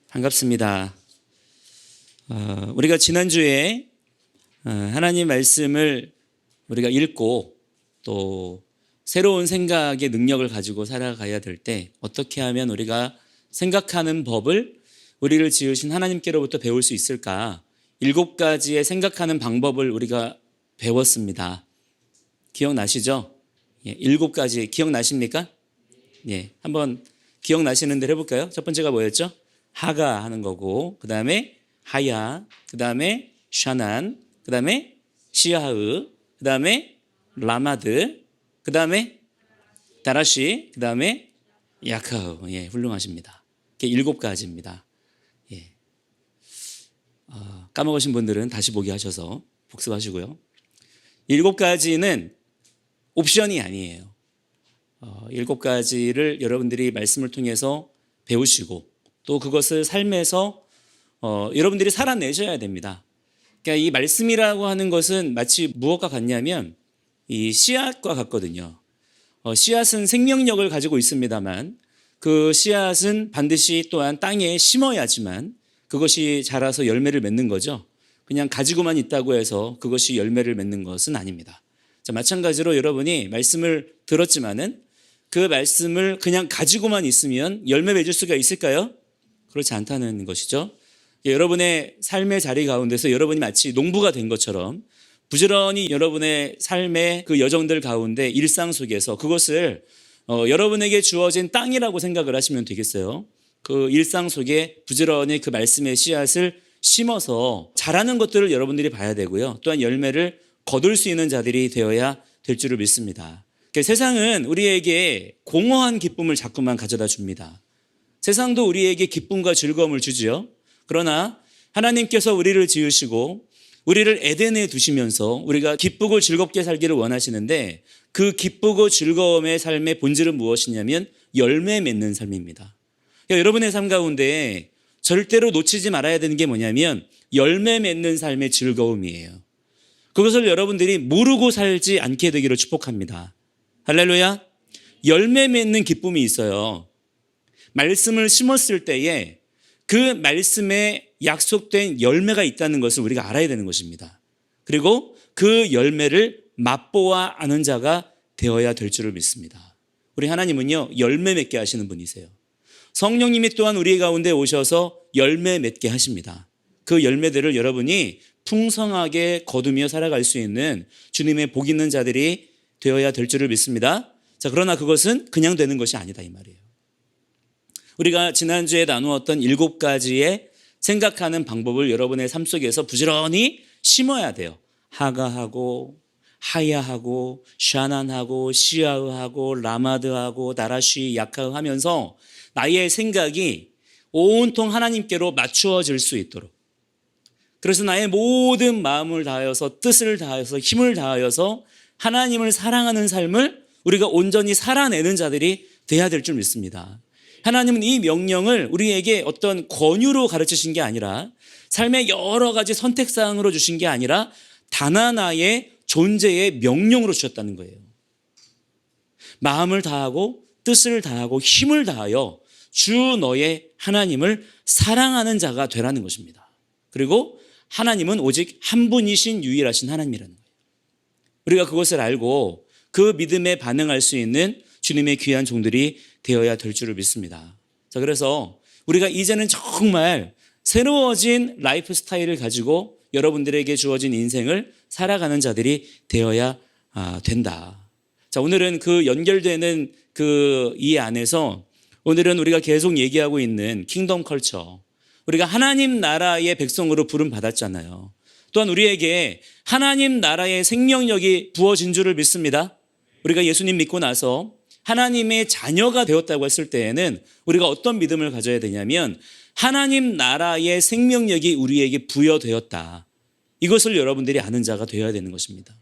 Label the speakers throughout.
Speaker 1: 반갑습니다. 우리가 지난주에 하나님 말씀을 우리가 읽고 또 새로운 생각의 능력을 가지고 살아가야 될 때 어떻게 하면 우리가 생각하는 법을 우리를 지으신 하나님께로부터 배울 수 있을까? 7가지의 생각하는 방법을 우리가 배웠습니다. 기억나시죠? 7가지 기억나십니까? 한번 기억나시는 대로 해볼까요? 첫 번째가 뭐였죠? 하가 하는 거고, 그 다음에 하야, 그 다음에 샤난, 그 다음에 시아흐, 그 다음에 라마드, 그 다음에 다라시, 그 다음에 야카흐. 훌륭하십니다. 이게 7가지입니다. 까먹으신 분들은 다시 보기 하셔서 복습하시고요. 7가지는 옵션이 아니에요. 7가지를 여러분들이 말씀을 통해서 배우시고 또 그것을 삶에서 여러분들이 살아내셔야 됩니다. 그러니까 이 말씀이라고 하는 것은 마치 무엇과 같냐면 이 씨앗과 같거든요. 씨앗은 생명력을 가지고 있습니다만 그 씨앗은 반드시 또한 땅에 심어야지만 그것이 자라서 열매를 맺는 거죠. 그냥 가지고만 있다고 해서 그것이 열매를 맺는 것은 아닙니다. 자, 마찬가지로 여러분이 말씀을 들었지만은 그 말씀을 그냥 가지고만 있으면 열매 맺을 수가 있을까요? 그렇지 않다는 것이죠. 여러분의 삶의 자리 가운데서 여러분이 마치 농부가 된 것처럼 부지런히 여러분의 삶의 그 여정들 가운데 일상 속에서 그것을 여러분에게 주어진 땅이라고 생각을 하시면 되겠어요. 그 일상 속에 부지런히 그 말씀의 씨앗을 심어서 자라는 것들을 여러분들이 봐야 되고요. 또한 열매를 거둘 수 있는 자들이 되어야 될 줄을 믿습니다. 세상은 우리에게 공허한 기쁨을 자꾸만 가져다 줍니다. 세상도 우리에게 기쁨과 즐거움을 주지요. 그러나 하나님께서 우리를 지으시고 우리를 에덴에 두시면서 우리가 기쁘고 즐겁게 살기를 원하시는데 그 기쁘고 즐거움의 삶의 본질은 무엇이냐면 열매 맺는 삶입니다. 여러분의 삶 가운데 절대로 놓치지 말아야 되는 게 뭐냐면 열매 맺는 삶의 즐거움이에요. 그것을 여러분들이 모르고 살지 않게 되기를 축복합니다. 할렐루야. 열매 맺는 기쁨이 있어요. 말씀을 심었을 때에 그 말씀에 약속된 열매가 있다는 것을 우리가 알아야 되는 것입니다. 그리고 그 열매를 맛보아 아는 자가 되어야 될 줄을 믿습니다. 우리 하나님은요, 열매 맺게 하시는 분이세요. 성령님이 또한 우리 가운데 오셔서 열매 맺게 하십니다. 그 열매들을 여러분이 풍성하게 거두며 살아갈 수 있는 주님의 복 있는 자들이 되어야 될 줄을 믿습니다. 자, 그러나 그것은 그냥 되는 것이 아니다 이 말이에요. 우리가 지난주에 나누었던 7가지의 생각하는 방법을 여러분의 삶 속에서 부지런히 심어야 돼요. 하가하고 하야하고 샤난하고 시아흐하고 라마드하고 다라시 야카흐 하면서 나의 생각이 온통 하나님께로 맞추어질 수 있도록, 그래서 나의 모든 마음을 다하여서 뜻을 다하여서 힘을 다하여서 하나님을 사랑하는 삶을 우리가 온전히 살아내는 자들이 돼야 될 줄 믿습니다. 하나님은 이 명령을 우리에게 어떤 권유로 가르치신 게 아니라 삶의 여러 가지 선택사항으로 주신 게 아니라 단 하나의 존재의 명령으로 주셨다는 거예요. 마음을 다하고 뜻을 다하고 힘을 다하여 주 너의 하나님을 사랑하는 자가 되라는 것입니다. 그리고 하나님은 오직 한 분이신 유일하신 하나님이라는 거예요. 우리가 그것을 알고 그 믿음에 반응할 수 있는 주님의 귀한 종들이 되어야 될 줄을 믿습니다. 자, 그래서 우리가 이제는 정말 새로워진 라이프 스타일을 가지고 여러분들에게 주어진 인생을 살아가는 자들이 되어야 된다. 자, 오늘은 그 연결되는 이 안에서 오늘은 우리가 계속 얘기하고 있는 킹덤 컬처, 우리가 하나님 나라의 백성으로 부름 받았잖아요. 또한 우리에게 하나님 나라의 생명력이 부어진 줄을 믿습니다. 우리가 예수님 믿고 나서 하나님의 자녀가 되었다고 했을 때에는 우리가 어떤 믿음을 가져야 되냐면 하나님 나라의 생명력이 우리에게 부여되었다. 이것을 여러분들이 아는 자가 되어야 되는 것입니다.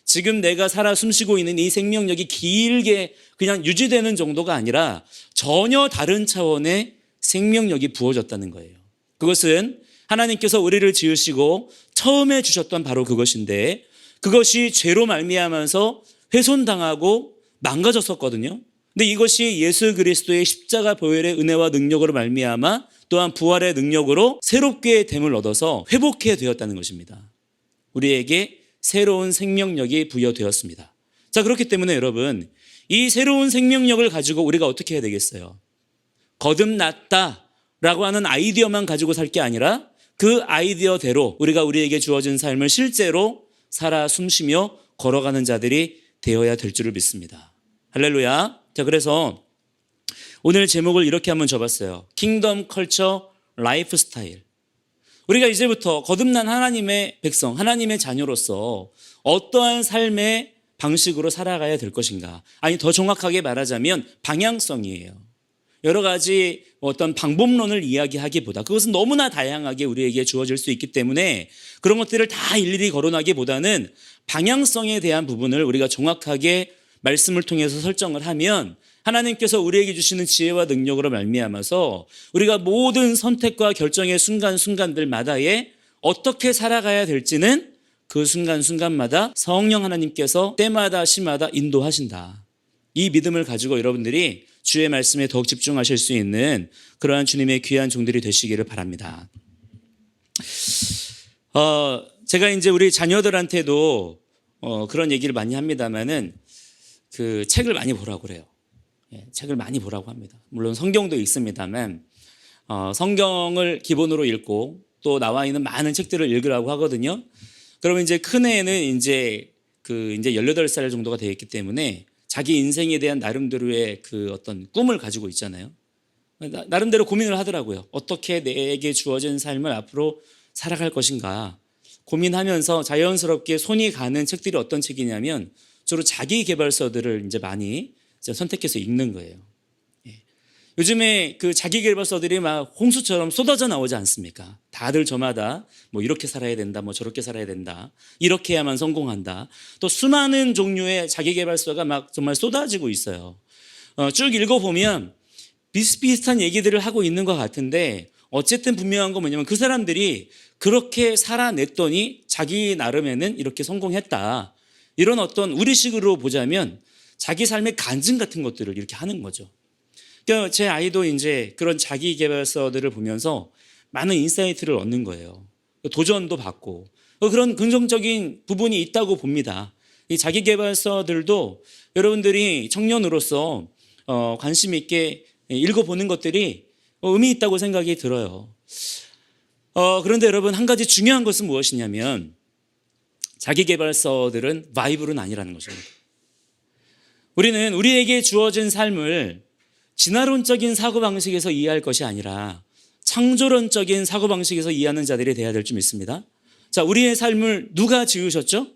Speaker 1: 지금 내가 살아 숨쉬고 있는 이 생명력이 길게 그냥 유지되는 정도가 아니라 전혀 다른 차원의 생명력이 부어졌다는 거예요. 그것은 하나님께서 우리를 지으시고 처음에 주셨던 바로 그것인데 그것이 죄로 말미암아서 훼손당하고 망가졌었거든요. 근데 이것이 예수 그리스도의 십자가 보혈의 은혜와 능력으로 말미암아 또한 부활의 능력으로 새롭게 됨을 얻어서 회복해 되었다는 것입니다. 우리에게 새로운 생명력이 부여되었습니다. 자, 그렇기 때문에 여러분, 이 새로운 생명력을 가지고 우리가 어떻게 해야 되겠어요? 거듭났다라고 하는 아이디어만 가지고 살 게 아니라 그 아이디어대로 우리가 우리에게 주어진 삶을 실제로 살아 숨쉬며 걸어가는 자들이 되어야 될 줄을 믿습니다. 할렐루야. 자, 그래서 오늘 제목을 이렇게 한번 줘봤어요. 킹덤 컬처 라이프 스타일. 우리가 이제부터 거듭난 하나님의 백성, 하나님의 자녀로서 어떠한 삶의 방식으로 살아가야 될 것인가? 아니, 더 정확하게 말하자면 방향성이에요. 여러 가지 어떤 방법론을 이야기하기보다 그것은 너무나 다양하게 우리에게 주어질 수 있기 때문에 그런 것들을 다 일일이 거론하기보다는 방향성에 대한 부분을 우리가 정확하게 말씀을 통해서 설정을 하면 하나님께서 우리에게 주시는 지혜와 능력으로 말미암아서 우리가 모든 선택과 결정의 순간순간들마다에 어떻게 살아가야 될지는 그 순간순간마다 성령 하나님께서 때마다 시마다 인도하신다. 이 믿음을 가지고 여러분들이 주의 말씀에 더욱 집중하실 수 있는 그러한 주님의 귀한 종들이 되시기를 바랍니다. 제가 이제 우리 자녀들한테도 그런 얘기를 많이 합니다만은 그 책을 많이 보라고 그래요. 책을 많이 보라고 합니다. 물론 성경도 있습니다만 성경을 기본으로 읽고 또 나와 있는 많은 책들을 읽으라고 하거든요. 그러면 이제 큰 애는 이제 18살 정도가 되었기 때문에 자기 인생에 대한 나름대로의 그 어떤 꿈을 가지고 있잖아요. 나름대로 고민을 하더라고요. 어떻게 내게 주어진 삶을 앞으로 살아갈 것인가 고민하면서 자연스럽게 손이 가는 책들이 어떤 책이냐면 주로 자기 개발서들을 이제 많이 선택해서 읽는 거예요. 요즘에 그 자기 개발서들이 막 홍수처럼 쏟아져 나오지 않습니까? 다들 저마다 뭐 이렇게 살아야 된다, 뭐 저렇게 살아야 된다, 이렇게 해야만 성공한다. 또 수많은 종류의 자기 개발서가 막 정말 쏟아지고 있어요. 쭉 읽어보면 비슷비슷한 얘기들을 하고 있는 것 같은데 어쨌든 분명한 건 뭐냐면 그 사람들이 그렇게 살아냈더니 자기 나름에는 이렇게 성공했다. 이런 어떤 우리식으로 보자면 자기 삶의 간증 같은 것들을 이렇게 하는 거죠. 그러니까 제 아이도 이제 그런 자기 개발서들을 보면서 많은 인사이트를 얻는 거예요. 도전도 받고 그런 긍정적인 부분이 있다고 봅니다. 이 자기 개발서들도 여러분들이 청년으로서 관심 있게 읽어보는 것들이 의미 있다고 생각이 들어요. 그런데 여러분 한 가지 중요한 것은 무엇이냐면 자기 개발서들은 바이블은 아니라는 것입니다. 우리는 우리에게 주어진 삶을 진화론적인 사고방식에서 이해할 것이 아니라 창조론적인 사고방식에서 이해하는 자들이 되어야 될 줄 믿습니다. 자, 우리의 삶을 누가 지으셨죠?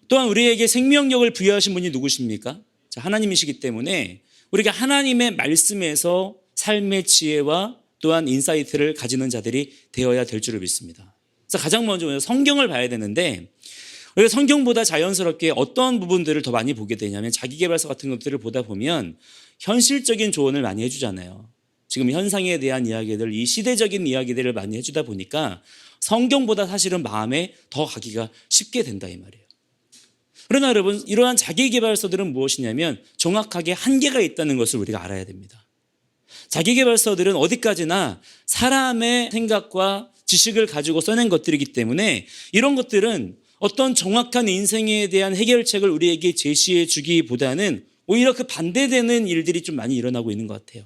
Speaker 1: 또한 우리에게 생명력을 부여하신 분이 누구십니까? 자, 하나님이시기 때문에 우리가 하나님의 말씀에서 삶의 지혜와 또한 인사이트를 가지는 자들이 되어야 될 줄을 믿습니다. 그래서 가장 먼저 성경을 봐야 되는데 우리가 성경보다 자연스럽게 어떤 부분들을 더 많이 보게 되냐면 자기계발서 같은 것들을 보다 보면 현실적인 조언을 많이 해주잖아요. 지금 현상에 대한 이야기들, 이 시대적인 이야기들을 많이 해주다 보니까 성경보다 사실은 마음에 더 가기가 쉽게 된다 이 말이에요. 그러나 여러분 이러한 자기계발서들은 무엇이냐면 정확하게 한계가 있다는 것을 우리가 알아야 됩니다. 자기계발서들은 어디까지나 사람의 생각과 지식을 가지고 써낸 것들이기 때문에 이런 것들은 어떤 정확한 인생에 대한 해결책을 우리에게 제시해 주기보다는 오히려 그 반대되는 일들이 좀 많이 일어나고 있는 것 같아요.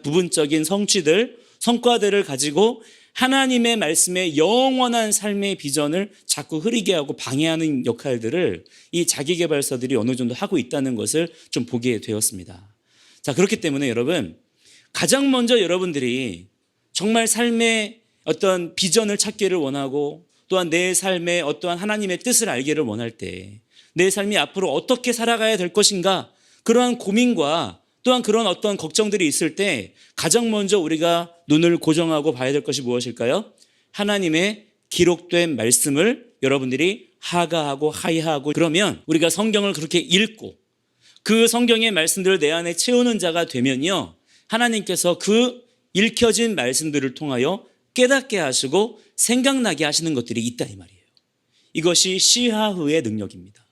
Speaker 1: 부분적인 성취들, 성과들을 가지고 하나님의 말씀의 영원한 삶의 비전을 자꾸 흐리게 하고 방해하는 역할들을 이 자기계발서들이 어느 정도 하고 있다는 것을 좀 보게 되었습니다. 자, 그렇기 때문에 여러분 가장 먼저 여러분들이 정말 삶의 어떤 비전을 찾기를 원하고 또한 내 삶의 어떠한 하나님의 뜻을 알기를 원할 때 내 삶이 앞으로 어떻게 살아가야 될 것인가 그러한 고민과 또한 그런 어떤 걱정들이 있을 때 가장 먼저 우리가 눈을 고정하고 봐야 될 것이 무엇일까요? 하나님의 기록된 말씀을 여러분들이 하가하고 하이하고 그러면 우리가 성경을 그렇게 읽고 그 성경의 말씀들을 내 안에 채우는 자가 되면요 하나님께서 그 읽혀진 말씀들을 통하여 깨닫게 하시고 생각나게 하시는 것들이 있다 이 말이에요. 이것이 시하흐의 능력입니다.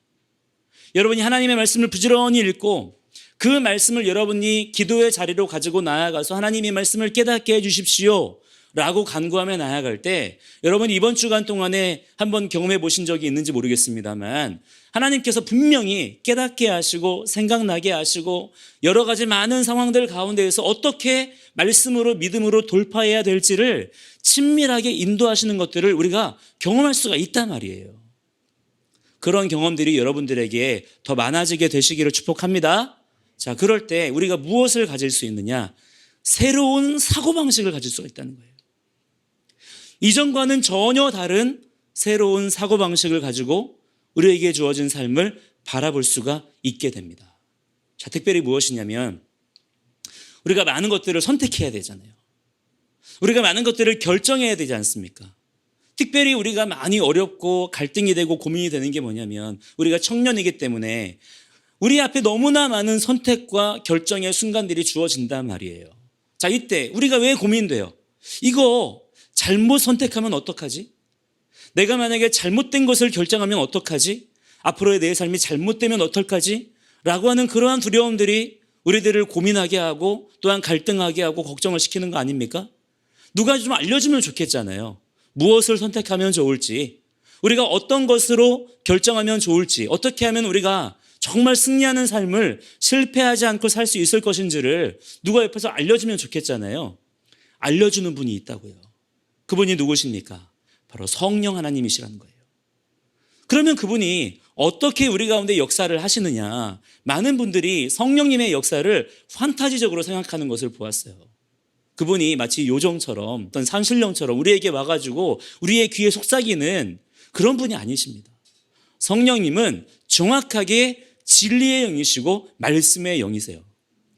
Speaker 1: 여러분이 하나님의 말씀을 부지런히 읽고 그 말씀을 여러분이 기도의 자리로 가지고 나아가서 하나님의 말씀을 깨닫게 해주십시오 라고 간구하며 나아갈 때 여러분 이번 주간 동안에 한번 경험해 보신 적이 있는지 모르겠습니다만 하나님께서 분명히 깨닫게 하시고 생각나게 하시고 여러 가지 많은 상황들 가운데에서 어떻게 말씀으로 믿음으로 돌파해야 될지를 친밀하게 인도하시는 것들을 우리가 경험할 수가 있단 말이에요. 그런 경험들이 여러분들에게 더 많아지게 되시기를 축복합니다. 자, 그럴 때 우리가 무엇을 가질 수 있느냐? 새로운 사고방식을 가질 수가 있다는 거예요. 이전과는 전혀 다른 새로운 사고방식을 가지고 우리에게 주어진 삶을 바라볼 수가 있게 됩니다. 자, 특별히 무엇이냐면 우리가 많은 것들을 선택해야 되잖아요. 우리가 많은 것들을 결정해야 되지 않습니까? 특별히 우리가 많이 어렵고 갈등이 되고 고민이 되는 게 뭐냐면 우리가 청년이기 때문에 우리 앞에 너무나 많은 선택과 결정의 순간들이 주어진단 말이에요. 자, 이때 우리가 왜 고민돼요? 이거 잘못 선택하면 어떡하지? 내가 만약에 잘못된 것을 결정하면 어떡하지? 앞으로의 내 삶이 잘못되면 어떡하지? 라고 하는 그러한 두려움들이 우리들을 고민하게 하고 또한 갈등하게 하고 걱정을 시키는 거 아닙니까? 누가 좀 알려주면 좋겠잖아요. 무엇을 선택하면 좋을지, 우리가 어떤 것으로 결정하면 좋을지, 어떻게 하면 우리가 정말 승리하는 삶을 실패하지 않고 살 수 있을 것인지를 누가 옆에서 알려주면 좋겠잖아요. 알려주는 분이 있다고요. 그분이 누구십니까? 바로 성령 하나님이시라는 거예요. 그러면 그분이 어떻게 우리 가운데 역사를 하시느냐? 많은 분들이 성령님의 역사를 판타지적으로 생각하는 것을 보았어요. 그분이 마치 요정처럼 어떤 산신령처럼 우리에게 와가지고 우리의 귀에 속삭이는 그런 분이 아니십니다. 성령님은 정확하게 진리의 영이시고 말씀의 영이세요.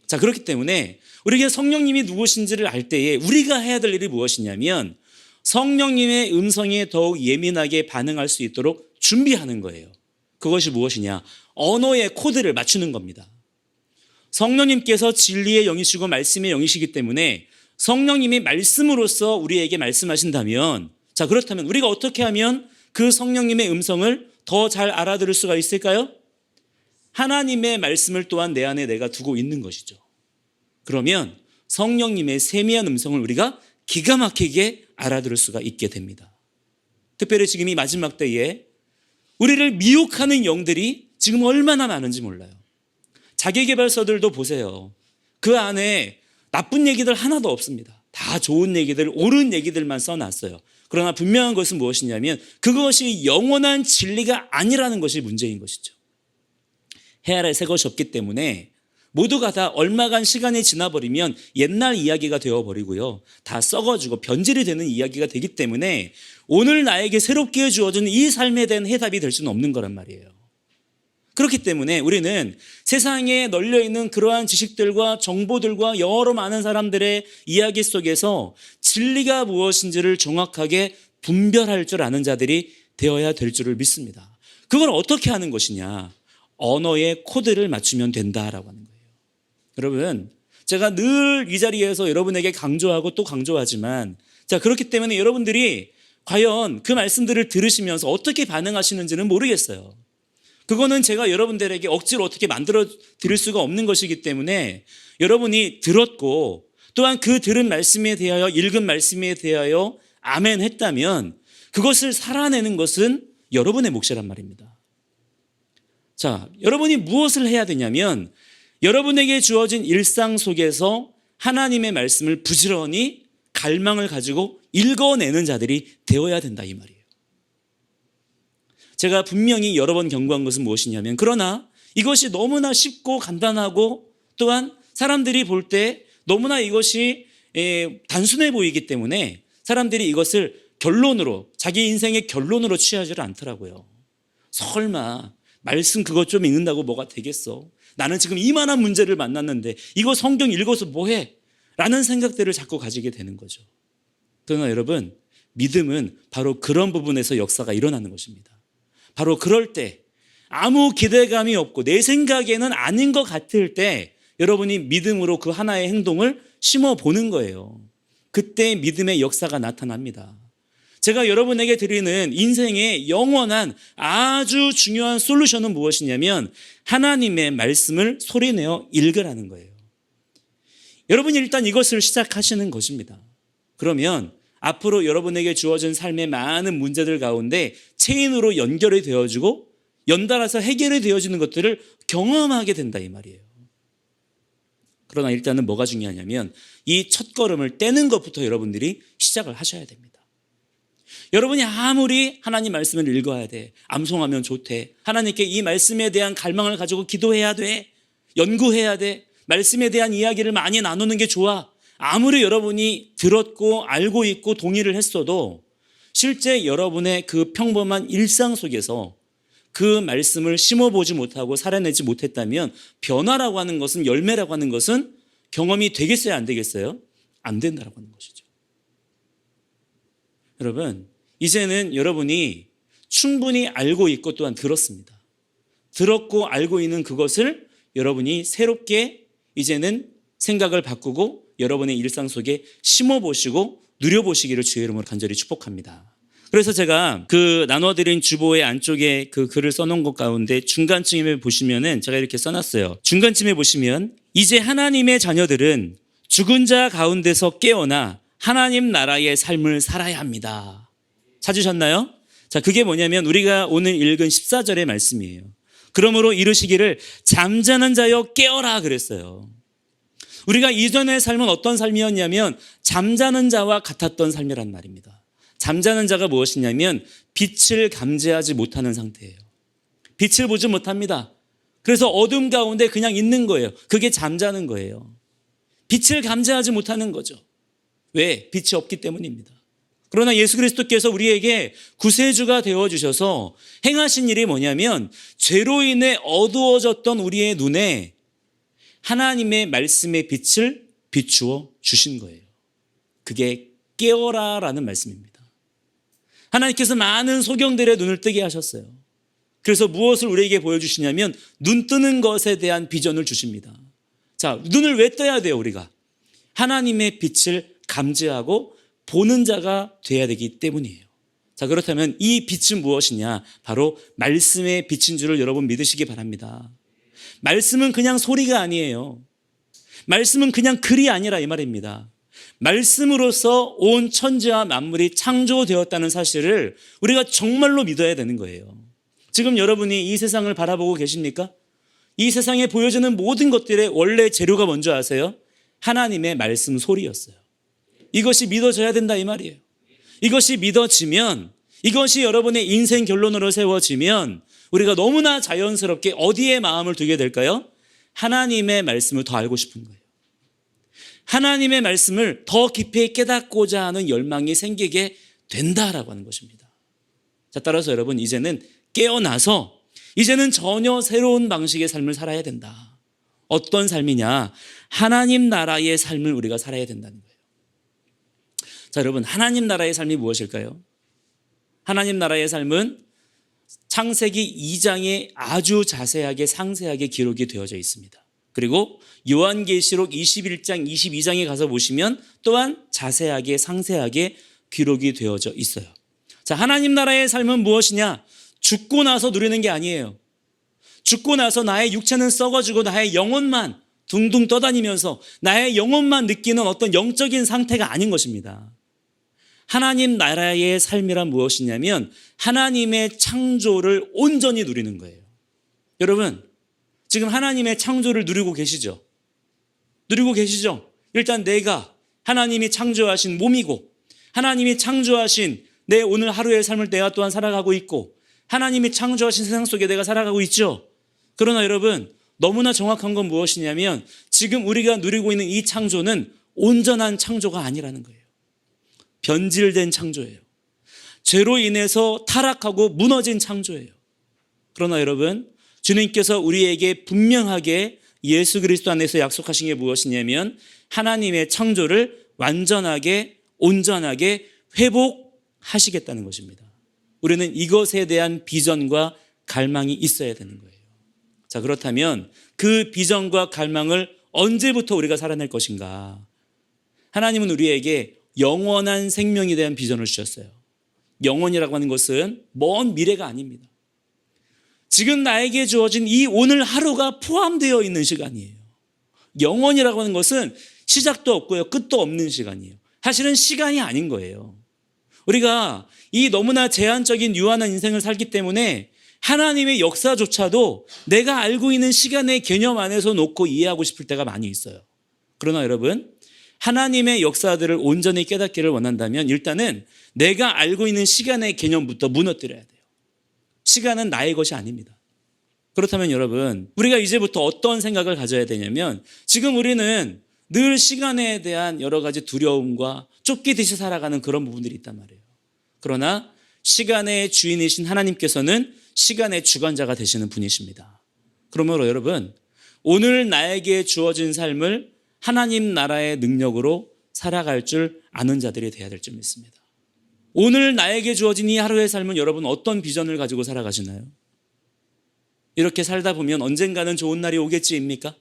Speaker 1: 자, 그렇기 때문에 우리에게 성령님이 누구신지를 알 때에 우리가 해야 될 일이 무엇이냐면 성령님의 음성에 더욱 예민하게 반응할 수 있도록 준비하는 거예요. 그것이 무엇이냐? 언어의 코드를 맞추는 겁니다. 성령님께서 진리의 영이시고 말씀의 영이시기 때문에 성령님이 말씀으로써 우리에게 말씀하신다면, 자, 그렇다면 우리가 어떻게 하면 그 성령님의 음성을 더 잘 알아들을 수가 있을까요? 하나님의 말씀을 또한 내 안에 내가 두고 있는 것이죠. 그러면 성령님의 세미한 음성을 우리가 기가 막히게 알아들을 수가 있게 됩니다. 특별히 지금 이 마지막 때에 우리를 미혹하는 영들이 지금 얼마나 많은지 몰라요. 자기계발서들도 보세요. 그 안에 나쁜 얘기들 하나도 없습니다. 다 좋은 얘기들, 옳은 얘기들만 써놨어요. 그러나 분명한 것은 무엇이냐면 그것이 영원한 진리가 아니라는 것이 문제인 것이죠. 해 아래 새 것이 없기 때문에 모두가 다 얼마간 시간이 지나버리면 옛날 이야기가 되어버리고요. 다 썩어지고 변질이 되는 이야기가 되기 때문에 오늘 나에게 새롭게 주어진 이 삶에 대한 해답이 될 수는 없는 거란 말이에요. 그렇기 때문에 우리는 세상에 널려있는 그러한 지식들과 정보들과 여러 많은 사람들의 이야기 속에서 진리가 무엇인지를 정확하게 분별할 줄 아는 자들이 되어야 될 줄을 믿습니다. 그걸 어떻게 하는 것이냐? 언어의 코드를 맞추면 된다라고 하는 거예요. 여러분, 제가 늘 이 자리에서 여러분에게 강조하고 또 강조하지만, 자, 그렇기 때문에 여러분들이 과연 그 말씀들을 들으시면서 어떻게 반응하시는지는 모르겠어요. 그거는 제가 여러분들에게 억지로 어떻게 만들어 드릴 수가 없는 것이기 때문에 여러분이 들었고 또한 그 들은 말씀에 대하여 읽은 말씀에 대하여 아멘 했다면 그것을 살아내는 것은 여러분의 몫이란 말입니다. 자, 여러분이 무엇을 해야 되냐면 여러분에게 주어진 일상 속에서 하나님의 말씀을 부지런히 갈망을 가지고 읽어내는 자들이 되어야 된다 이 말이에요. 제가 분명히 여러 번 경고한 것은 무엇이냐면 그러나 이것이 너무나 쉽고 간단하고 또한 사람들이 볼 때 너무나 이것이 단순해 보이기 때문에 사람들이 이것을 결론으로 자기 인생의 결론으로 취하지를 않더라고요. 설마 말씀 그것 좀 읽는다고 뭐가 되겠어? 나는 지금 이만한 문제를 만났는데 이거 성경 읽어서 뭐해? 라는 생각들을 자꾸 가지게 되는 거죠. 그러나 여러분, 믿음은 바로 그런 부분에서 역사가 일어나는 것입니다. 바로 그럴 때 아무 기대감이 없고 내 생각에는 아닌 것 같을 때 여러분이 믿음으로 그 하나의 행동을 심어보는 거예요. 그때 믿음의 역사가 나타납니다. 제가 여러분에게 드리는 인생의 영원한 아주 중요한 솔루션은 무엇이냐면 하나님의 말씀을 소리내어 읽으라는 거예요. 여러분이 일단 이것을 시작하시는 것입니다. 그러면 앞으로 여러분에게 주어진 삶의 많은 문제들 가운데 체인으로 연결이 되어지고 연달아서 해결이 되어지는 것들을 경험하게 된다 이 말이에요. 그러나 일단은 뭐가 중요하냐면 이 첫걸음을 떼는 것부터 여러분들이 시작을 하셔야 됩니다. 여러분이 아무리 하나님 말씀을 읽어야 돼, 암송하면 좋대, 하나님께 이 말씀에 대한 갈망을 가지고 기도해야 돼, 연구해야 돼, 말씀에 대한 이야기를 많이 나누는 게 좋아, 아무리 여러분이 들었고 알고 있고 동의를 했어도 실제 여러분의 그 평범한 일상 속에서 그 말씀을 심어보지 못하고 살아내지 못했다면 변화라고 하는 것은, 열매라고 하는 것은 경험이 되겠어요, 안 되겠어요? 안 된다라고 하는 것이죠. 여러분, 이제는 여러분이 충분히 알고 있고 또한 들었습니다. 들었고 알고 있는 그것을 여러분이 새롭게 이제는 생각을 바꾸고 여러분의 일상 속에 심어보시고 누려보시기를 주의 이름으로 간절히 축복합니다. 그래서 제가 그 나눠드린 주보의 안쪽에 그 글을 써놓은 것 가운데 중간쯤에 보시면은 제가 이렇게 써놨어요. 중간쯤에 보시면 이제 하나님의 자녀들은 죽은 자 가운데서 깨어나 하나님 나라의 삶을 살아야 합니다. 찾으셨나요? 자, 그게 뭐냐면 우리가 오늘 읽은 14절의 말씀이에요. 그러므로 이르시기를 잠자는 자여 깨어라 그랬어요. 우리가 이전의 삶은 어떤 삶이었냐면 잠자는 자와 같았던 삶이란 말입니다. 잠자는 자가 무엇이냐면 빛을 감지하지 못하는 상태예요. 빛을 보지 못합니다. 그래서 어둠 가운데 그냥 있는 거예요. 그게 잠자는 거예요. 빛을 감지하지 못하는 거죠. 왜? 빛이 없기 때문입니다. 그러나 예수 그리스도께서 우리에게 구세주가 되어주셔서 행하신 일이 뭐냐면 죄로 인해 어두워졌던 우리의 눈에 하나님의 말씀의 빛을 비추어 주신 거예요. 그게 깨어라라는 말씀입니다. 하나님께서 많은 소경들의 눈을 뜨게 하셨어요. 그래서 무엇을 우리에게 보여주시냐면 눈 뜨는 것에 대한 비전을 주십니다. 자, 눈을 왜 떠야 돼요, 우리가? 하나님의 빛을 감지하고 보는 자가 돼야 되기 때문이에요. 자, 그렇다면 이 빛은 무엇이냐? 바로 말씀의 빛인 줄을 여러분 믿으시기 바랍니다. 말씀은 그냥 소리가 아니에요. 말씀은 그냥 글이 아니라 이 말입니다. 말씀으로서 온 천지와 만물이 창조되었다는 사실을 우리가 정말로 믿어야 되는 거예요. 지금 여러분이 이 세상을 바라보고 계십니까? 이 세상에 보여지는 모든 것들의 원래 재료가 뭔지 아세요? 하나님의 말씀 소리였어요. 이것이 믿어져야 된다 이 말이에요. 이것이 믿어지면, 이것이 여러분의 인생 결론으로 세워지면 우리가 너무나 자연스럽게 어디에 마음을 두게 될까요? 하나님의 말씀을 더 알고 싶은 거예요. 하나님의 말씀을 더 깊이 깨닫고자 하는 열망이 생기게 된다라고 하는 것입니다. 자, 따라서 여러분 이제는 깨어나서 이제는 전혀 새로운 방식의 삶을 살아야 된다. 어떤 삶이냐? 하나님 나라의 삶을 우리가 살아야 된다는 거예요. 자, 여러분, 하나님 나라의 삶이 무엇일까요? 하나님 나라의 삶은 창세기 2장에 아주 자세하게 상세하게 기록이 되어져 있습니다. 그리고 요한계시록 21장, 22장에 가서 보시면 또한 자세하게 상세하게 기록이 되어져 있어요. 자, 하나님 나라의 삶은 무엇이냐? 죽고 나서 누리는 게 아니에요. 죽고 나서 나의 육체는 썩어지고 나의 영혼만 둥둥 떠다니면서 나의 영혼만 느끼는 어떤 영적인 상태가 아닌 것입니다. 하나님 나라의 삶이란 무엇이냐면 하나님의 창조를 온전히 누리는 거예요. 여러분, 지금 하나님의 창조를 누리고 계시죠? 누리고 계시죠? 일단 내가 하나님이 창조하신 몸이고 하나님이 창조하신 내 오늘 하루의 삶을 내가 또한 살아가고 있고 하나님이 창조하신 세상 속에 내가 살아가고 있죠. 그러나 여러분, 너무나 정확한 건 무엇이냐면 지금 우리가 누리고 있는 이 창조는 온전한 창조가 아니라는 거예요. 변질된 창조예요. 죄로 인해서 타락하고 무너진 창조예요. 그러나 여러분, 주님께서 우리에게 분명하게 예수 그리스도 안에서 약속하신 게 무엇이냐면 하나님의 창조를 완전하게 온전하게 회복하시겠다는 것입니다. 우리는 이것에 대한 비전과 갈망이 있어야 되는 거예요. 자, 그렇다면 그 비전과 갈망을 언제부터 우리가 살아낼 것인가? 하나님은 우리에게 영원한 생명에 대한 비전을 주셨어요. 영원이라고 하는 것은 먼 미래가 아닙니다. 지금 나에게 주어진 이 오늘 하루가 포함되어 있는 시간이에요. 영원이라고 하는 것은 시작도 없고요, 끝도 없는 시간이에요. 사실은 시간이 아닌 거예요. 우리가 이 너무나 제한적인 유한한 인생을 살기 때문에 하나님의 역사조차도 내가 알고 있는 시간의 개념 안에서 놓고 이해하고 싶을 때가 많이 있어요. 그러나 여러분, 하나님의 역사들을 온전히 깨닫기를 원한다면 일단은 내가 알고 있는 시간의 개념부터 무너뜨려야 돼요. 시간은 나의 것이 아닙니다. 그렇다면 여러분, 우리가 이제부터 어떤 생각을 가져야 되냐면, 지금 우리는 늘 시간에 대한 여러 가지 두려움과 쫓기듯이 살아가는 그런 부분들이 있단 말이에요. 그러나 시간의 주인이신 하나님께서는 시간의 주관자가 되시는 분이십니다. 그러므로 여러분, 오늘 나에게 주어진 삶을 하나님 나라의 능력으로 살아갈 줄 아는 자들이 되어야 될 줄 믿습니다. 오늘 나에게 주어진 이 하루의 삶은 여러분 어떤 비전을 가지고 살아가시나요? 이렇게 살다 보면 언젠가는 좋은 날이 오겠지입니까?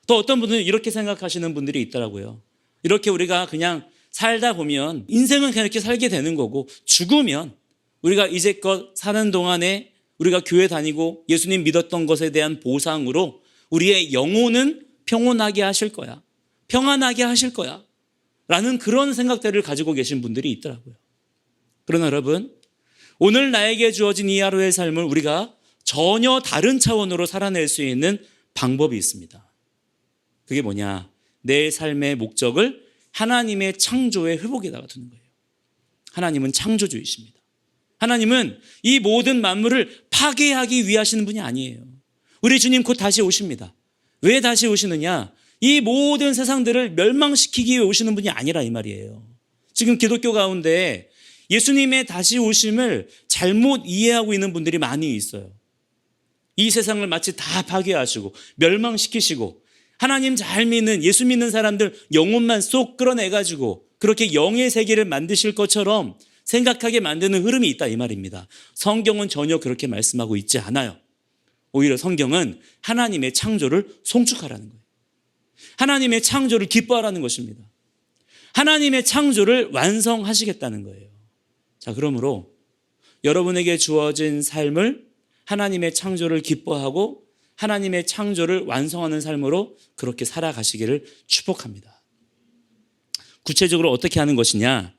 Speaker 1: 또 어떤 분들은 이렇게 생각하시는 분들이 있더라고요. 이렇게 우리가 그냥 살다 보면 인생은 그냥 이렇게 살게 되는 거고, 죽으면 우리가 이제껏 사는 동안에 우리가 교회 다니고 예수님 믿었던 것에 대한 보상으로 우리의 영혼은 평온하게 하실 거야, 평안하게 하실 거야 라는 그런 생각들을 가지고 계신 분들이 있더라고요. 그러나 여러분, 오늘 나에게 주어진 이 하루의 삶을 우리가 전혀 다른 차원으로 살아낼 수 있는 방법이 있습니다. 그게 뭐냐? 내 삶의 목적을 하나님의 창조의 회복에다가 두는 거예요. 하나님은 창조주이십니다. 하나님은 이 모든 만물을 파괴하기 위하시는 분이 아니에요. 우리 주님 곧 다시 오십니다. 왜 다시 오시느냐? 이 모든 세상들을 멸망시키기 위해 오시는 분이 아니라 이 말이에요. 지금 기독교 가운데 예수님의 다시 오심을 잘못 이해하고 있는 분들이 많이 있어요. 이 세상을 마치 다 파괴하시고 멸망시키시고, 하나님 잘 믿는, 예수 믿는 사람들 영혼만 쏙 끌어내가지고 그렇게 영의 세계를 만드실 것처럼 생각하게 만드는 흐름이 있다 이 말입니다. 성경은 전혀 그렇게 말씀하고 있지 않아요. 오히려 성경은 하나님의 창조를 송축하라는 거예요. 하나님의 창조를 기뻐하라는 것입니다. 하나님의 창조를 완성하시겠다는 거예요. 자, 그러므로 여러분에게 주어진 삶을 하나님의 창조를 기뻐하고 하나님의 창조를 완성하는 삶으로 그렇게 살아가시기를 축복합니다. 구체적으로 어떻게 하는 것이냐?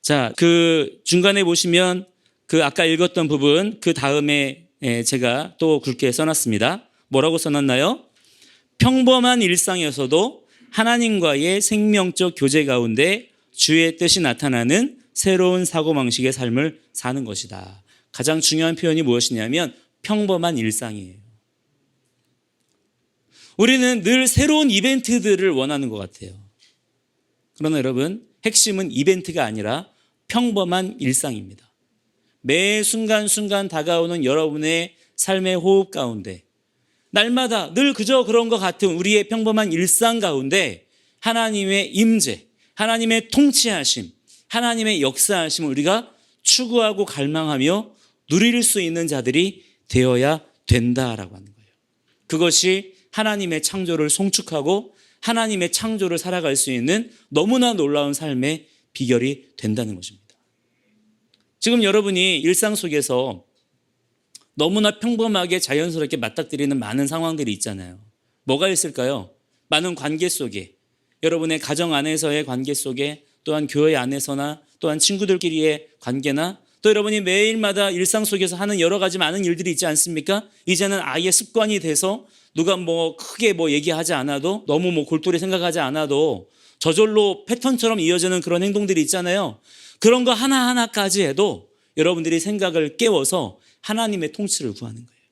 Speaker 1: 자, 그 중간에 보시면 그 아까 읽었던 부분, 그 다음에 제가 또 굵게 써놨습니다. 뭐라고 써놨나요? 평범한 일상에서도 하나님과의 생명적 교제 가운데 주의 뜻이 나타나는 새로운 사고방식의 삶을 사는 것이다. 가장 중요한 표현이 무엇이냐면 평범한 일상이에요. 우리는 늘 새로운 이벤트들을 원하는 것 같아요. 그러나 여러분, 핵심은 이벤트가 아니라 평범한 일상입니다. 매 순간순간 다가오는 여러분의 삶의 호흡 가운데, 날마다 늘 그저 그런 것 같은 우리의 평범한 일상 가운데 하나님의 임재, 하나님의 통치하심, 하나님의 역사하심을 우리가 추구하고 갈망하며 누릴 수 있는 자들이 되어야 된다라고 하는 거예요. 그것이 하나님의 창조를 송축하고 하나님의 창조를 살아갈 수 있는 너무나 놀라운 삶의 비결이 된다는 것입니다. 지금 여러분이 일상 속에서 너무나 평범하게 자연스럽게 맞닥뜨리는 많은 상황들이 있잖아요. 뭐가 있을까요? 많은 관계 속에, 여러분의 가정 안에서의 관계 속에, 또한 교회 안에서나 또한 친구들끼리의 관계나 또 여러분이 매일마다 일상 속에서 하는 여러 가지 많은 일들이 있지 않습니까? 이제는 아예 습관이 돼서 누가 크게 얘기하지 않아도, 너무 골똘히 생각하지 않아도 저절로 패턴처럼 이어지는 그런 행동들이 있잖아요. 그런 거 하나하나까지 해도 여러분들이 생각을 깨워서 하나님의 통치를 구하는 거예요.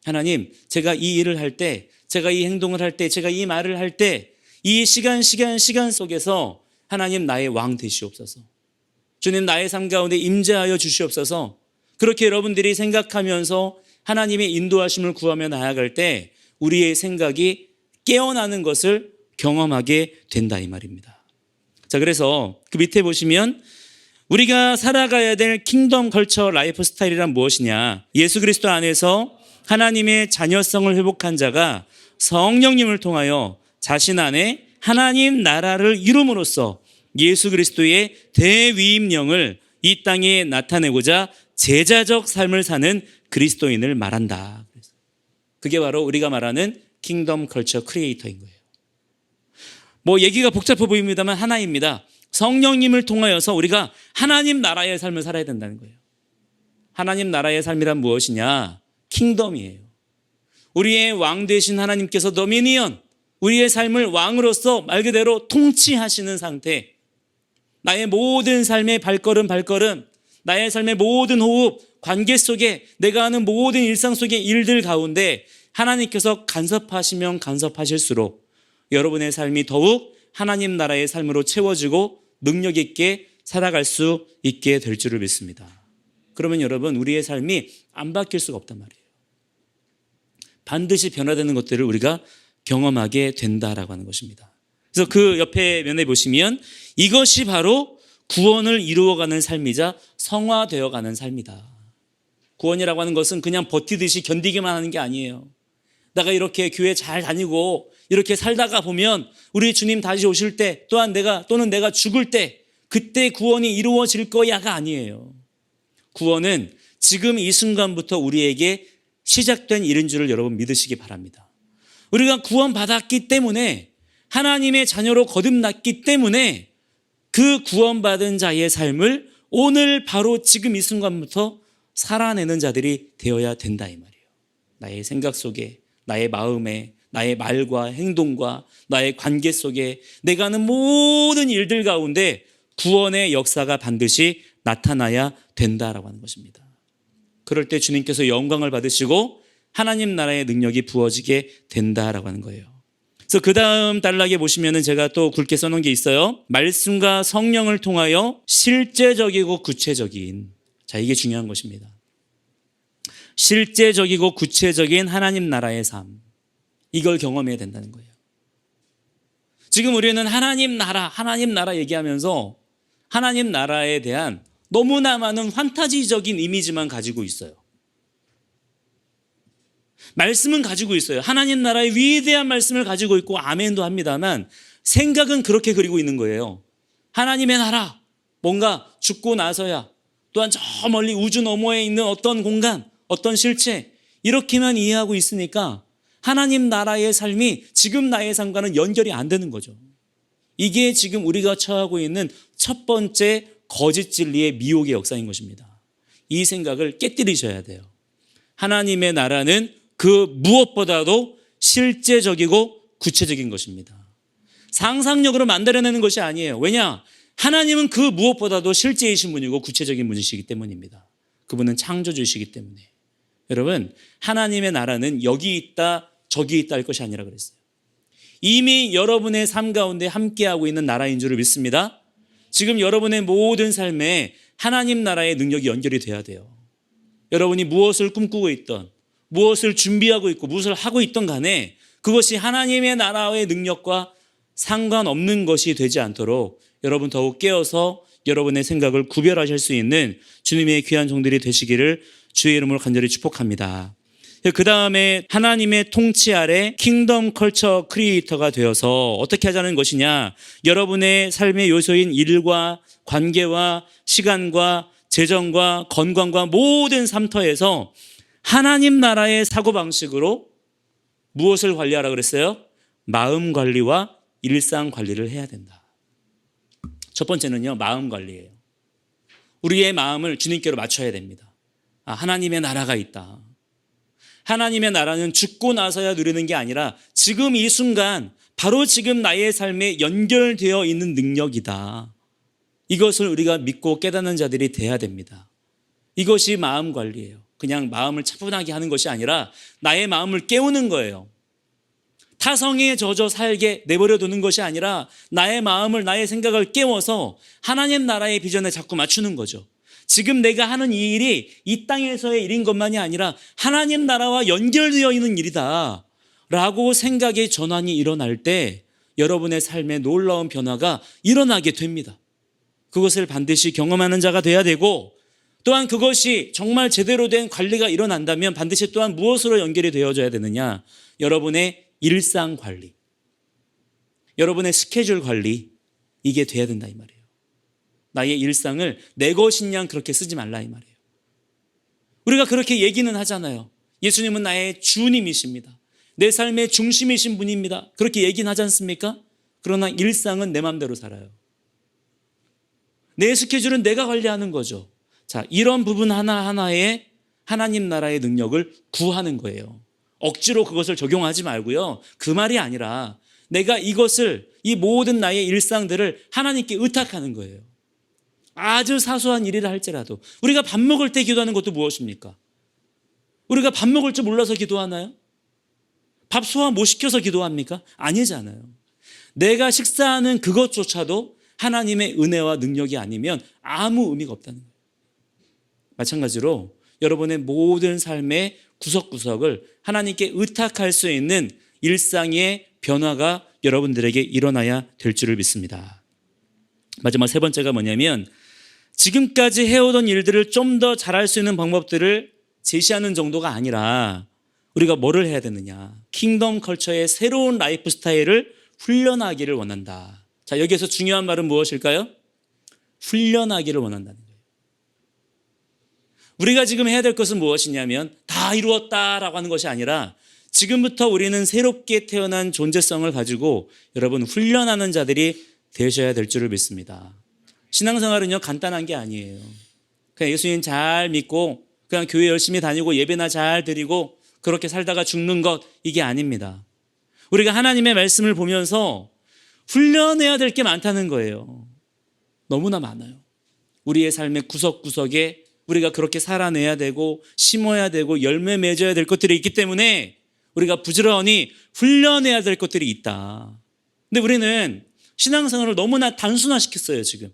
Speaker 1: 하나님, 제가 이 일을 할 때, 제가 이 행동을 할 때, 제가 이 말을 할 때, 이 시간 속에서 하나님 나의 왕 되시옵소서. 주님, 나의 삶 가운데 임재하여 주시옵소서. 그렇게 여러분들이 생각하면서 하나님의 인도하심을 구하며 나아갈 때 우리의 생각이 깨어나는 것을 경험하게 된다 이 말입니다. 자, 그래서 그 밑에 보시면 우리가 살아가야 될 킹덤 컬처 라이프 스타일이란 무엇이냐? 예수 그리스도 안에서 하나님의 자녀성을 회복한 자가 성령님을 통하여 자신 안에 하나님 나라를 이룸으로써 예수 그리스도의 대위임령을 이 땅에 나타내고자 제자적 삶을 사는 그리스도인을 말한다. 그게 바로 우리가 말하는 킹덤 컬처 크리에이터인 거예요. 뭐 얘기가 복잡해 보입니다만 하나입니다. 성령님을 통하여서 우리가 하나님 나라의 삶을 살아야 된다는 거예요. 하나님 나라의 삶이란 무엇이냐? 킹덤이에요. 우리의 왕 되신 하나님께서 도미니언, 우리의 삶을 왕으로서 말 그대로 통치하시는 상태, 나의 모든 삶의 발걸음, 나의 삶의 모든 호흡, 관계 속에 내가 하는 모든 일상 속의 일들 가운데 하나님께서 간섭하시면 간섭하실수록 여러분의 삶이 더욱 하나님 나라의 삶으로 채워지고 능력 있게 살아갈 수 있게 될 줄을 믿습니다. 그러면 여러분, 우리의 삶이 안 바뀔 수가 없단 말이에요. 반드시 변화되는 것들을 우리가 경험하게 된다라고 하는 것입니다. 그래서 그 옆에 면에 보시면 이것이 바로 구원을 이루어가는 삶이자 성화되어가는 삶이다. 구원이라고 하는 것은 그냥 버티듯이 견디기만 하는 게 아니에요. 내가 이렇게 교회 잘 다니고 이렇게 살다가 보면 우리 주님 다시 오실 때 또는 내가 죽을 때 그때 구원이 이루어질 거야가 아니에요. 구원은 지금 이 순간부터 우리에게 시작된 일인 줄을 여러분 믿으시기 바랍니다. 우리가 구원받았기 때문에 하나님의 자녀로 거듭났기 때문에 그 구원받은 자의 삶을 오늘 바로 지금 이 순간부터 살아내는 자들이 되어야 된다 이 말이에요. 나의 생각 속에, 나의 마음에, 나의 말과 행동과 나의 관계 속에 내가 하는 모든 일들 가운데 구원의 역사가 반드시 나타나야 된다라고 하는 것입니다. 그럴 때 주님께서 영광을 받으시고 하나님 나라의 능력이 부어지게 된다라고 하는 거예요. 그래서 그 다음 단락에 보시면은 제가 또 굵게 써놓은 게 있어요. 말씀과 성령을 통하여 실제적이고 구체적인, 자, 이게 중요한 것입니다. 실제적이고 구체적인 하나님 나라의 삶, 이걸 경험해야 된다는 거예요. 지금 우리는 하나님 나라 얘기하면서 하나님 나라에 대한 너무나 많은 환타지적인 이미지만 가지고 있어요. 말씀은 가지고 있어요. 하나님 나라의 위대한 말씀을 가지고 있고 아멘도 합니다만 생각은 그렇게 그리고 있는 거예요. 하나님의 나라, 뭔가 죽고 나서야, 또한 저 멀리 우주 너머에 있는 어떤 공간, 어떤 실체, 이렇게만 이해하고 있으니까 하나님 나라의 삶이 지금 나의 삶과는 연결이 안 되는 거죠. 이게 지금 우리가 처하고 있는 첫 번째 거짓 진리의 미혹의 역사인 것입니다. 이 생각을 깨뜨리셔야 돼요. 하나님의 나라는 그 무엇보다도 실제적이고 구체적인 것입니다. 상상력으로 만들어내는 것이 아니에요. 왜냐? 하나님은 그 무엇보다도 실제이신 분이고 구체적인 분이시기 때문입니다. 그분은 창조주이시기 때문에. 여러분, 하나님의 나라는 여기 있다 저기 있다 할 것이 아니라 그랬어요. 이미 여러분의 삶 가운데 함께하고 있는 나라인 줄을 믿습니다. 지금 여러분의 모든 삶에 하나님 나라의 능력이 연결이 돼야 돼요. 여러분이 무엇을 꿈꾸고 있던, 무엇을 준비하고 있고 무엇을 하고 있던 간에 그것이 하나님의 나라의 능력과 상관없는 것이 되지 않도록 여러분 더욱 깨어서 여러분의 생각을 구별하실 수 있는 주님의 귀한 종들이 되시기를 주의 이름으로 간절히 축복합니다. 그 다음에 하나님의 통치 아래 킹덤 컬처 크리에이터가 되어서 어떻게 하자는 것이냐? 여러분의 삶의 요소인 일과 관계와 시간과 재정과 건강과 모든 삶터에서 하나님 나라의 사고방식으로 무엇을 관리하라 그랬어요? 마음 관리와 일상 관리를 해야 된다. 첫 번째는요, 마음 관리예요. 우리의 마음을 주님께로 맞춰야 됩니다. 하나님의 나라가 있다. 하나님의 나라는 죽고 나서야 누리는 게 아니라 지금 이 순간 바로 지금 나의 삶에 연결되어 있는 능력이다. 이것을 우리가 믿고 깨닫는 자들이 돼야 됩니다. 이것이 마음 관리예요. 그냥 마음을 차분하게 하는 것이 아니라 나의 마음을 깨우는 거예요. 타성에 젖어 살게 내버려 두는 것이 아니라 나의 마음을, 나의 생각을 깨워서 하나님 나라의 비전에 자꾸 맞추는 거죠. 지금 내가 하는 이 일이 이 땅에서의 일인 것만이 아니라 하나님 나라와 연결되어 있는 일이다 라고 생각의 전환이 일어날 때 여러분의 삶에 놀라운 변화가 일어나게 됩니다. 그것을 반드시 경험하는 자가 돼야 되고, 또한 그것이 정말 제대로 된 관리가 일어난다면 반드시 또한 무엇으로 연결이 되어져야 되느냐? 여러분의 일상 관리, 여러분의 스케줄 관리, 이게 돼야 된다 이 말이에요. 나의 일상을 내 것인 양 그렇게 쓰지 말라 이 말이에요. 우리가 그렇게 얘기는 하잖아요. 예수님은 나의 주님이십니다. 내 삶의 중심이신 분입니다. 그렇게 얘기는 하지 않습니까? 그러나 일상은 내 마음대로 살아요. 내 스케줄은 내가 관리하는 거죠. 자, 이런 부분 하나하나에 하나님 나라의 능력을 구하는 거예요. 억지로 그것을 적용하지 말고요. 그 말이 아니라 내가 이것을, 이 모든 나의 일상들을 하나님께 의탁하는 거예요. 아주 사소한 일이라 할지라도 우리가 밥 먹을 때 기도하는 것도 무엇입니까? 우리가 밥 먹을 줄 몰라서 기도하나요? 밥 소화 못 시켜서 기도합니까? 아니잖아요. 내가 식사하는 그것조차도 하나님의 은혜와 능력이 아니면 아무 의미가 없다는 거예요. 마찬가지로 여러분의 모든 삶의 구석구석을 하나님께 의탁할 수 있는 일상의 변화가 여러분들에게 일어나야 될 줄을 믿습니다. 마지막 세 번째가 뭐냐면 지금까지 해오던 일들을 좀 더 잘할 수 있는 방법들을 제시하는 정도가 아니라 우리가 뭐를 해야 되느냐. 킹덤 컬처의 새로운 라이프 스타일을 훈련하기를 원한다. 자, 여기에서 중요한 말은 무엇일까요? 훈련하기를 원한다는 거예요. 우리가 지금 해야 될 것은 무엇이냐면 다 이루었다라고 하는 것이 아니라 지금부터 우리는 새롭게 태어난 존재성을 가지고 여러분 훈련하는 자들이 되셔야 될 줄을 믿습니다. 신앙생활은요 간단한 게 아니에요. 그냥 예수님 잘 믿고 그냥 교회 열심히 다니고 예배나 잘 드리고 그렇게 살다가 죽는 것 이게 아닙니다. 우리가 하나님의 말씀을 보면서 훈련해야 될 게 많다는 거예요. 너무나 많아요. 우리의 삶의 구석구석에 우리가 그렇게 살아내야 되고 심어야 되고 열매 맺어야 될 것들이 있기 때문에 우리가 부지런히 훈련해야 될 것들이 있다. 근데 우리는 신앙생활을 너무나 단순화시켰어요 지금.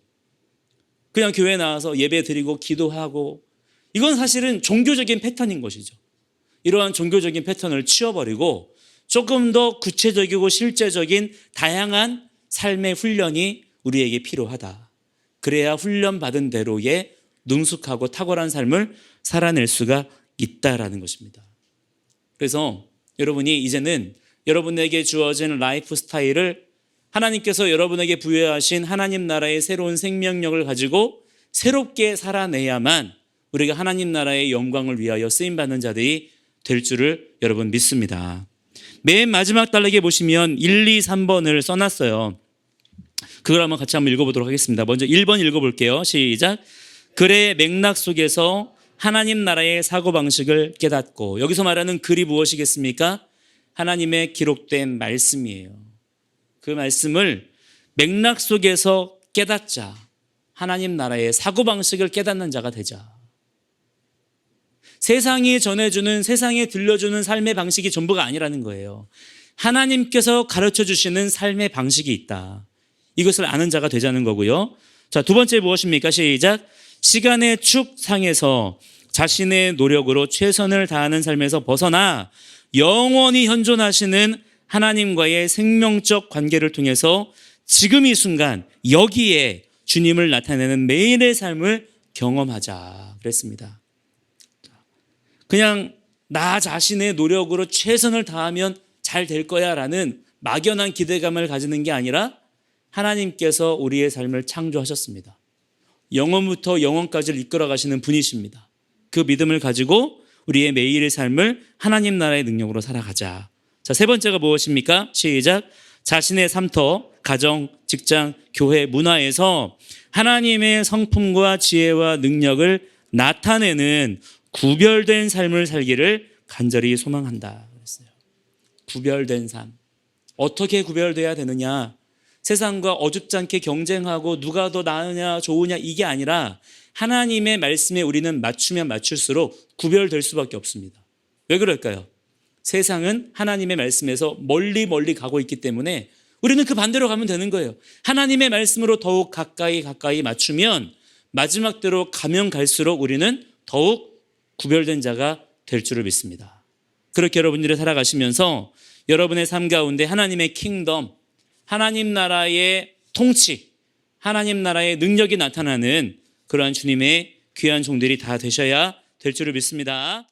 Speaker 1: 그냥 교회 나와서 예배 드리고 기도하고 이건 사실은 종교적인 패턴인 것이죠. 이러한 종교적인 패턴을 치워버리고 조금 더 구체적이고 실제적인 다양한 삶의 훈련이 우리에게 필요하다. 그래야 훈련받은 대로의 능숙하고 탁월한 삶을 살아낼 수가 있다라는 것입니다. 그래서 여러분이 이제는 여러분에게 주어진 라이프 스타일을 하나님께서 여러분에게 부여하신 하나님 나라의 새로운 생명력을 가지고 새롭게 살아내야만 우리가 하나님 나라의 영광을 위하여 쓰임받는 자들이 될 줄을 여러분 믿습니다. 맨 마지막 단락에 보시면 1, 2, 3번을 써놨어요. 그걸 한번 같이 한번 읽어보도록 하겠습니다. 먼저 1번 읽어볼게요. 시작. 글의 맥락 속에서 하나님 나라의 사고방식을 깨닫고, 여기서 말하는 글이 무엇이겠습니까? 하나님의 기록된 말씀이에요. 그 말씀을 맥락 속에서 깨닫자. 하나님 나라의 사고방식을 깨닫는 자가 되자. 세상이 전해주는, 세상에 들려주는 삶의 방식이 전부가 아니라는 거예요. 하나님께서 가르쳐주시는 삶의 방식이 있다. 이것을 아는 자가 되자는 거고요. 자, 두 번째 무엇입니까? 시작. 시간의 축상에서 자신의 노력으로 최선을 다하는 삶에서 벗어나 영원히 현존하시는 하나님과의 생명적 관계를 통해서 지금 이 순간 여기에 주님을 나타내는 매일의 삶을 경험하자 그랬습니다. 그냥 나 자신의 노력으로 최선을 다하면 잘 될 거야 라는 막연한 기대감을 가지는 게 아니라 하나님께서 우리의 삶을 창조하셨습니다. 영원부터 영원까지를 이끌어 가시는 분이십니다. 그 믿음을 가지고 우리의 매일의 삶을 하나님 나라의 능력으로 살아가자. 자, 세 번째가 무엇입니까? 시작. 자신의 삶터, 가정, 직장, 교회, 문화에서 하나님의 성품과 지혜와 능력을 나타내는 구별된 삶을 살기를 간절히 소망한다 그랬어요. 구별된 삶. 어떻게 구별돼야 되느냐? 세상과 어줍지 않게 경쟁하고 누가 더 나으냐 좋으냐 이게 아니라 하나님의 말씀에 우리는 맞추면 맞출수록 구별될 수밖에 없습니다. 왜 그럴까요? 세상은 하나님의 말씀에서 멀리 가고 있기 때문에 우리는 그 반대로 가면 되는 거예요. 하나님의 말씀으로 더욱 가까이 맞추면 마지막 대로 가면 갈수록 우리는 더욱 구별된 자가 될 줄을 믿습니다. 그렇게 여러분들이 살아가시면서 여러분의 삶 가운데 하나님의 킹덤, 하나님 나라의 통치, 하나님 나라의 능력이 나타나는 그러한 주님의 귀한 종들이 다 되셔야 될 줄을 믿습니다.